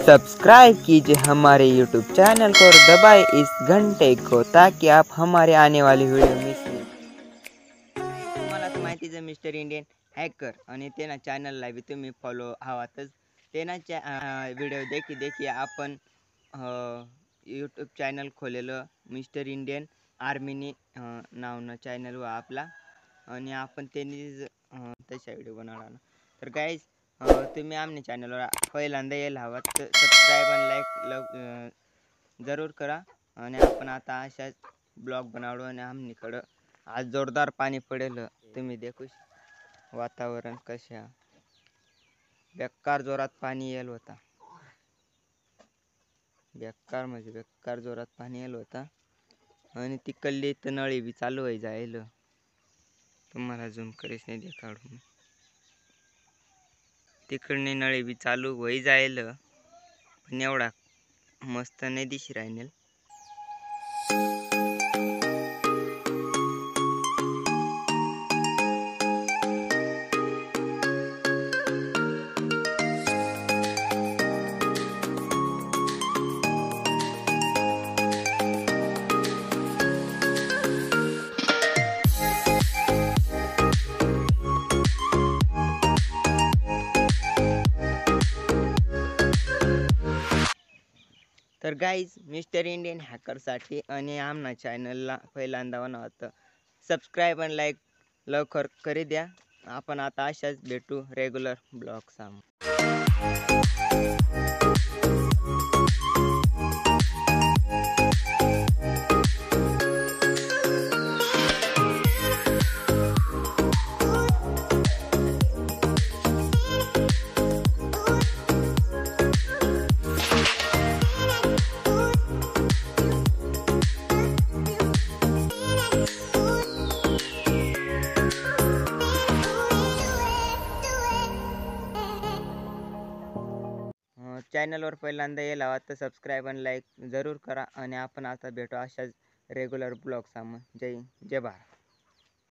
Subscribe कीजिए हमारे YouTube channel को और दबाएं इस घंटे को ताकि आप हमारे आने वाली वीडियो मिस नहीं। तुम्हाला तर माहितीच आहे मिस्टर इंडियन हॅकर आणि त्यांना चॅनलला बी तुम्ही फॉलो हवातच त्यांना व्हिडिओ देखी देखी आपण यूट्यूब चॅनल खोलेलं मिस्टर इंडियन आर्मीनी नावनं चॅनल व आपला आणि आपण त्यांनी तशा व्हिडिओ बनवणार तर गाईज तुम्ही आमच्या चॅनलवर पहिल्यांदा यायला हवा तर सबस्क्राईब आणि लाईक जरूर करा आणि आपण आता अशाच ब्लॉग बनवलो आणि आमनीकडं आज जोरदार पाणी पडेल तुम्ही देखू वातावरण कशा बेकार जोरात पाणी येईल होता बेकार म्हणजे बेकार जोरात पाणी येईल होता आणि ती कल्ली तर नळी बी चालू होई जाईल तुम्हाला झूम करीस नाही देखाडू तिकडनी नळी बी चालू होई जाईल पण एवढा मस्त नाही दिशी राहील तर गाईज मिस्टर इंडियन हॅकरसाठी आणि आमना चॅनलला पहिल्यांदा बनवतं सबस्क्राईब आणि लाईक लवकर करी द्या आपण आता अशाच भेटू रेग्युलर ब्लॉग साम चॅनलवर पहिल्यांदा यायला हवा तर सबस्क्राईब आणि लाईक जरूर करा आणि आपण आता भेटू अशाच रेग्युलर ब्लॉग साम जय भारत।